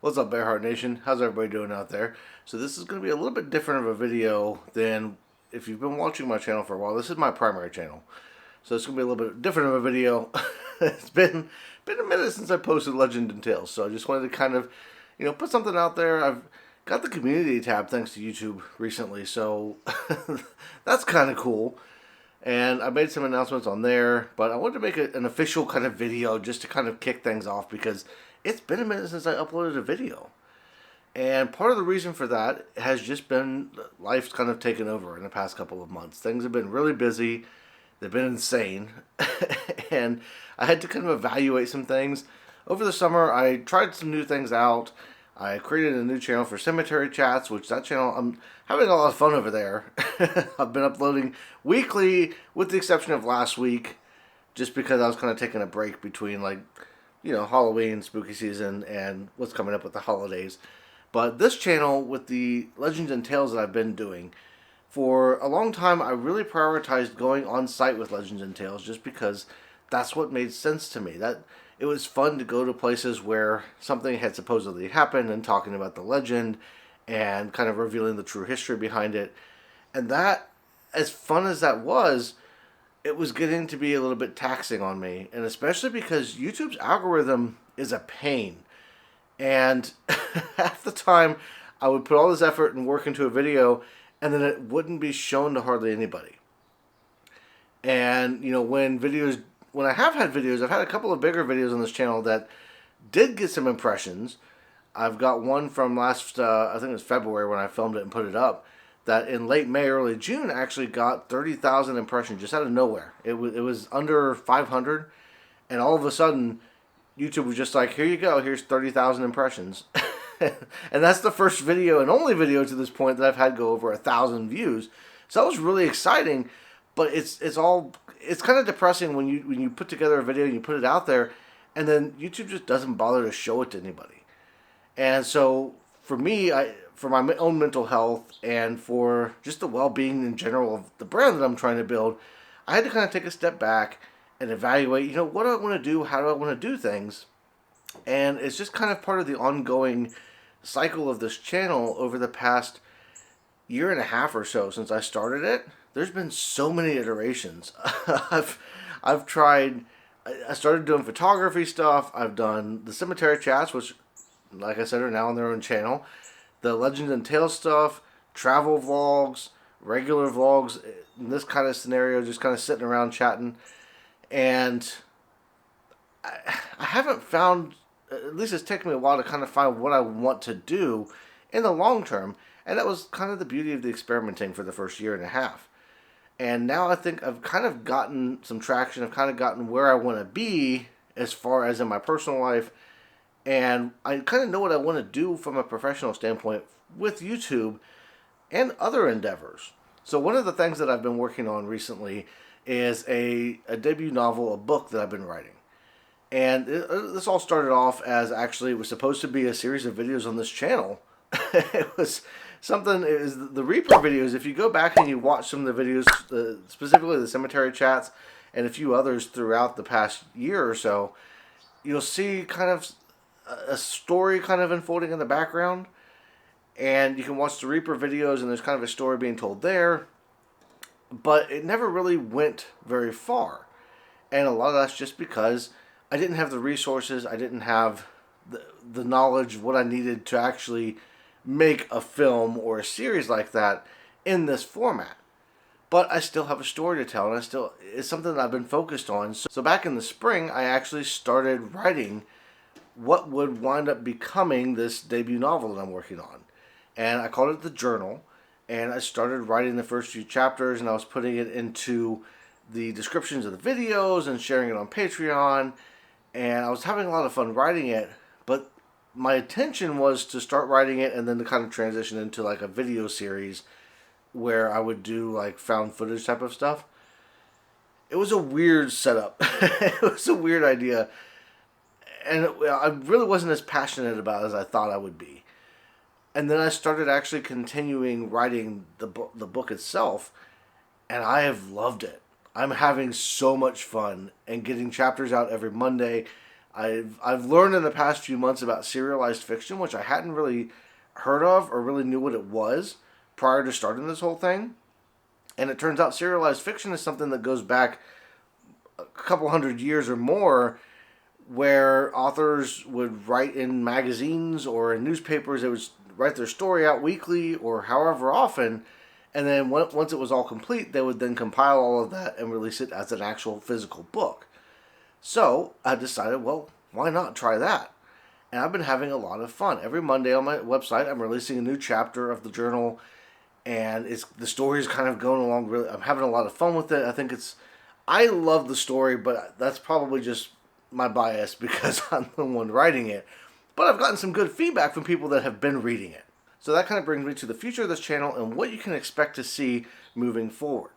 What's up, Bearheart Nation? How's everybody doing out there? So this is going to be a little bit different of a video than if you've been watching my channel for a while. This is my primary channel, so it's going to be a little bit different of a video. It's been a minute since I posted Legend and Tales, so I just wanted to kind of, put something out there. I've got the community tab thanks to YouTube recently, so that's kind of cool. And I made some announcements on there, but I wanted to make an official kind of video just to kind of kick things off because it's been a minute since I uploaded a video. And part of the reason for that has just been life's kind of taken over in the past couple of months. Things have been really busy. They've been insane. And I had to kind of evaluate some things. Over the summer, I tried some new things out. I created a new channel for Cemetery Chats, which that channel, I'm having a lot of fun over there. I've been uploading weekly, with the exception of last week, just because I was kind of taking a break between, Halloween, spooky season, and what's coming up with the holidays. But this channel, with the Legends and Tales that I've been doing, for a long time, I really prioritized going on site with Legends and Tales just because that's what made sense to me. That it was fun to go to places where something had supposedly happened and talking about the legend and kind of revealing the true history behind it. And that, as fun as that was, it was getting to be a little bit taxing on me. And especially because YouTube's algorithm is a pain. And half the time, I would put all this effort and work into a video, and then it wouldn't be shown to hardly anybody. And, when I have had videos, I've had a couple of bigger videos on this channel that did get some impressions. I've got one from last, I think it was February when I filmed it and put it up, that in late May, early June actually got 30,000 impressions just out of nowhere. It was under 500, and all of a sudden, YouTube was just like, here you go, here's 30,000 impressions. And that's the first video and only video to this point that I've had go over 1,000 views. So that was really exciting, but it's kind of depressing when you put together a video and you put it out there, and then YouTube just doesn't bother to show it to anybody. And so for me, for my own mental health and for just the well-being in general of the brand that I'm trying to build, I had to kind of take a step back and evaluate, what do I want to do? How do I want to do things? And it's just kind of part of the ongoing cycle of this channel over the past year and a half or so since I started it. There's been so many iterations. I've tried. I started doing photography stuff. I've done the Cemetery Chats, which, like I said, are now on their own channel. The Legends and Tales stuff, travel vlogs, regular vlogs. In this kind of scenario, just kind of sitting around chatting. And I haven't found, at least it's taken me a while to kind of find what I want to do in the long term. And that was kind of the beauty of the experimenting for the first year and a half. And now I think I've kind of gotten some traction. I've kind of gotten where I want to be as far as in my personal life. And I kind of know what I want to do from a professional standpoint with YouTube and other endeavors. So one of the things that I've been working on recently is a debut novel, a book that I've been writing. And this all started off as actually it was supposed to be a series of videos on this channel. It was something, it was the Reaper videos. If you go back and you watch some of the videos, specifically the Cemetery Chats and a few others throughout the past year or so, you'll see kind of a story kind of unfolding in the background. And you can watch the Reaper videos and there's kind of a story being told there. But it never really went very far. And a lot of that's just because I didn't have the resources, I didn't have the knowledge of what I needed to actually make a film or a series like that in this format. But I still have a story to tell, and it's something that I've been focused on. So back in the spring, I actually started writing what would wind up becoming this debut novel that I'm working on. And I called it The Journal. And I started writing the first few chapters, and I was putting it into the descriptions of the videos and sharing it on Patreon. And I was having a lot of fun writing it, but my intention was to start writing it and then to kind of transition into like a video series where I would do like found footage type of stuff. It was a weird setup. It was a weird idea. And I really wasn't as passionate about it as I thought I would be. And then I started actually continuing writing the book itself, and I have loved it. I'm having so much fun and getting chapters out every Monday. I've learned in the past few months about serialized fiction, which I hadn't really heard of or really knew what it was prior to starting this whole thing. And it turns out serialized fiction is something that goes back a couple hundred years or more, where authors would write in magazines or in newspapers. They would write their story out weekly or however often, and then once it was all complete, they would then compile all of that and release it as an actual physical book. So I decided, well, why not try that? And I've been having a lot of fun. Every Monday on my website, I'm releasing a new chapter of the journal, and the story is kind of going along really. I'm having a lot of fun with it. I love the story, but that's probably just my bias because I'm the one writing it. But I've gotten some good feedback from people that have been reading it. So that kind of brings me to the future of this channel and what you can expect to see moving forward.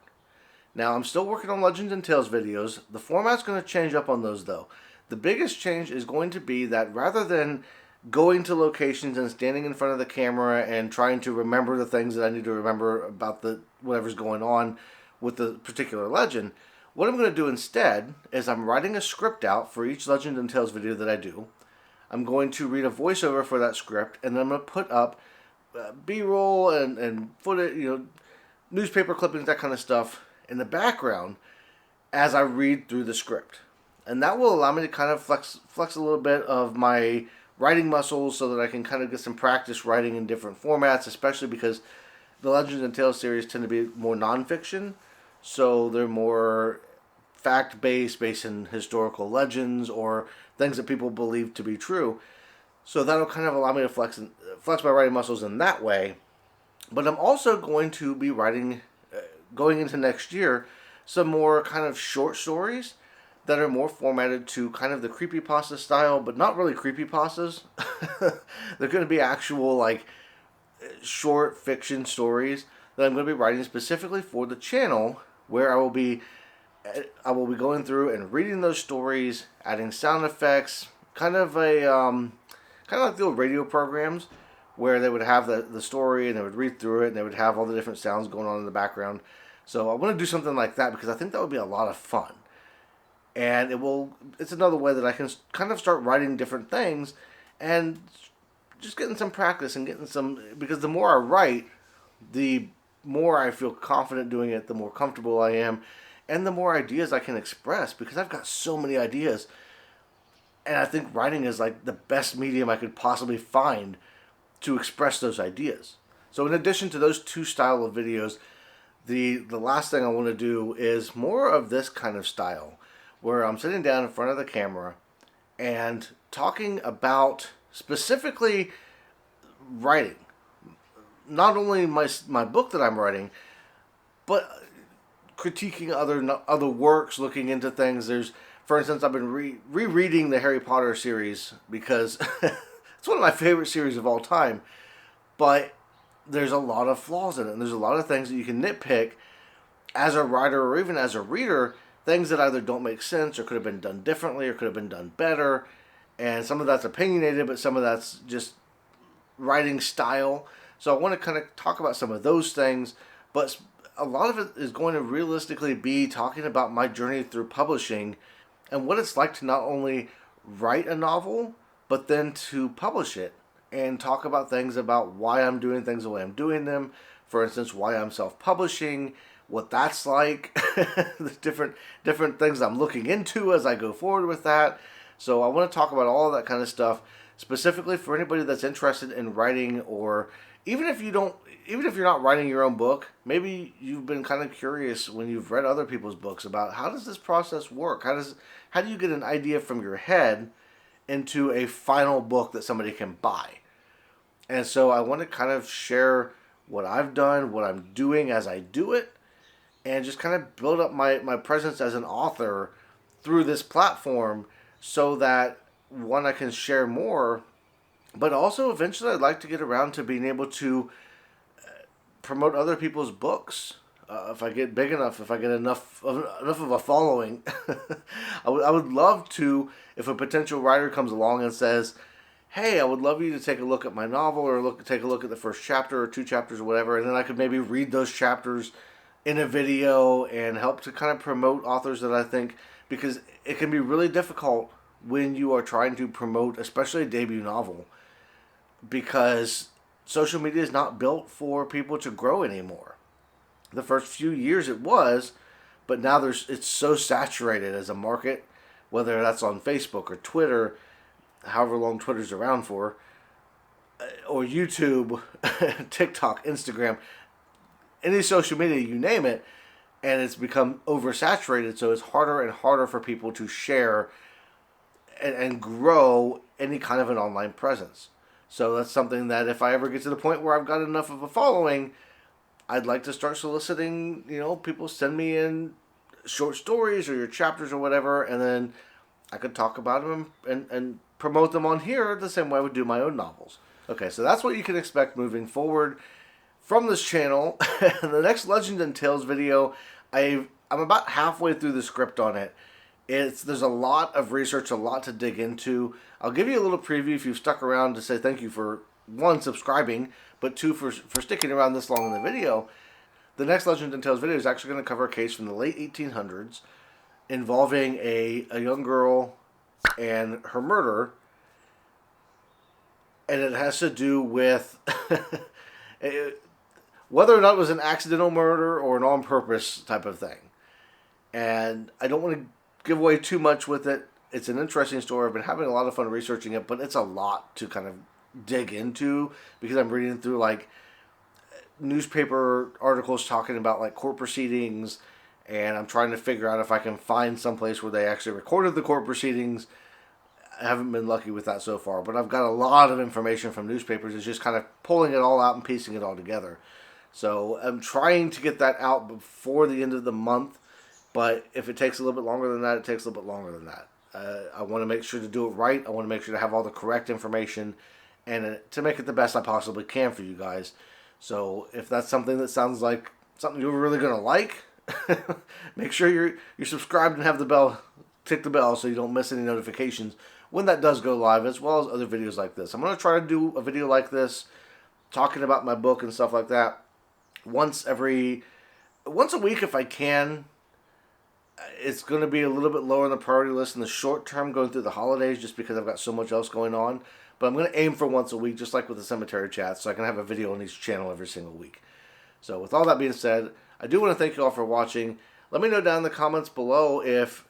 Now, I'm still working on Legends and Tales videos. The format's going to change up on those, though. The biggest change is going to be that rather than going to locations and standing in front of the camera and trying to remember the things that I need to remember about whatever's going on with the particular legend, what I'm going to do instead is I'm writing a script out for each Legend and Tales video that I do. I'm going to read a voiceover for that script, and then I'm going to put up B-roll and footage, newspaper clippings, that kind of stuff in the background as I read through the script. And that will allow me to kind of flex a little bit of my writing muscles so that I can kind of get some practice writing in different formats, especially because the Legends and Tales series tend to be more nonfiction. So they're more fact-based, based in historical legends or things that people believe to be true. So that'll kind of allow me to flex my writing muscles in that way. But I'm also going to be writing, going into next year, some more kind of short stories that are more formatted to kind of the creepypasta style, but not really creepypastas. They're going to be actual, like, short fiction stories that I'm going to be writing specifically for the channel, where I will be going through and reading those stories, adding sound effects, kind of like the old radio programs where they would have the story and they would read through it and they would have all the different sounds going on in the background. So I want to do something like that because I think that would be a lot of fun. And it's another way that I can kind of start writing different things and just getting some practice and because the more I write, the more I feel confident doing it, the more comfortable I am, and the more ideas I can express, because I've got so many ideas. And I think writing is like the best medium I could possibly find to express those ideas. So in addition to those two style of videos, the last thing I want to do is more of this kind of style, where I'm sitting down in front of the camera and talking about specifically writing. Not only my book that I'm writing, but critiquing other works, looking into things. For instance, I've been rereading the Harry Potter series because it's one of my favorite series of all time, but there's a lot of flaws in it, and there's a lot of things that you can nitpick as a writer or even as a reader, things that either don't make sense or could have been done differently or could have been done better, and some of that's opinionated, but some of that's just writing style. So I want to kind of talk about some of those things, but a lot of it is going to realistically be talking about my journey through publishing and what it's like to not only write a novel, but then to publish it and talk about things about why I'm doing things the way I'm doing them. For instance, why I'm self-publishing, what that's like, the different things I'm looking into as I go forward with that. So I want to talk about all of that kind of stuff, specifically for anybody that's interested in writing, or even if you're not writing your own book, maybe you've been kind of curious when you've read other people's books about how does this process work? How do you get an idea from your head into a final book that somebody can buy? And so I want to kind of share what I've done, what I'm doing as I do it, and just kind of build up my presence as an author through this platform so that, one, I can share more, but also eventually I'd like to get around to being able to promote other people's books. If I get big enough, if I get enough of a following, I would love to, if a potential writer comes along and says, hey, I would love you to take a look at my novel, or take a look at the first chapter or 2 chapters or whatever, and then I could maybe read those chapters in a video and help to kind of promote authors that I think, because it can be really difficult when you are trying to promote, especially a debut novel, because social media is not built for people to grow anymore. The first few years it was, but now it's so saturated as a market, whether that's on Facebook or Twitter, however long Twitter's around for, or YouTube, TikTok, Instagram, any social media, you name it, and it's become oversaturated, so it's harder and harder for people to share and grow any kind of an online presence. So that's something that if I ever get to the point where I've got enough of a following, I'd like to start soliciting, people send me in short stories or your chapters or whatever, and then I could talk about them and promote them on here the same way I would do my own novels. Okay, so that's what you can expect moving forward from this channel. The next Legend and Tales video, I'm about halfway through the script on it. There's a lot of research, a lot to dig into. I'll give you a little preview if you've stuck around to say thank you for, one, subscribing, but two, for sticking around this long in the video. The next Legend and Tales video is actually going to cover a case from the late 1800s involving a young girl and her murder. And it has to do with whether or not it was an accidental murder or an on-purpose type of thing. And I don't want to give away too much with it. It's an interesting story. I've been having a lot of fun researching it, but it's a lot to kind of dig into because I'm reading through like newspaper articles talking about like court proceedings, and I'm trying to figure out if I can find someplace where they actually recorded the court proceedings. I haven't been lucky with that so far, but I've got a lot of information from newspapers. It's just kind of pulling it all out and piecing it all together. So I'm trying to get that out before the end of the month, but if it takes a little bit longer than that, it takes a little bit longer than that. I want to make sure to do it right. I want to make sure to have all the correct information and to make it the best I possibly can for you guys. So if that's something that sounds like something you're really going to like, make sure you're subscribed and have the bell, tick the bell so you don't miss any notifications when that does go live, as well as other videos like this. I'm going to try to do a video like this, talking about my book and stuff like that, once a week if I can. It's going to be a little bit lower on the priority list in the short term going through the holidays just because I've got so much else going on. But I'm going to aim for once a week, just like with the Cemetery Chats, so I can have a video on each channel every single week. So with all that being said, I do want to thank you all for watching. Let me know down in the comments below if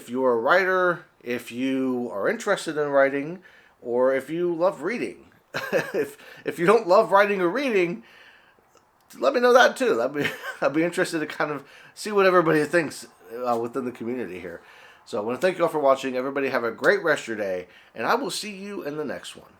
you're a writer, if you are interested in writing, or if you love reading. if you don't love writing or reading, let me know that too. I'd be interested to kind of see what everybody thinks within the community here. So I want to thank you all for watching. Everybody have a great rest of your day, and I will see you in the next one.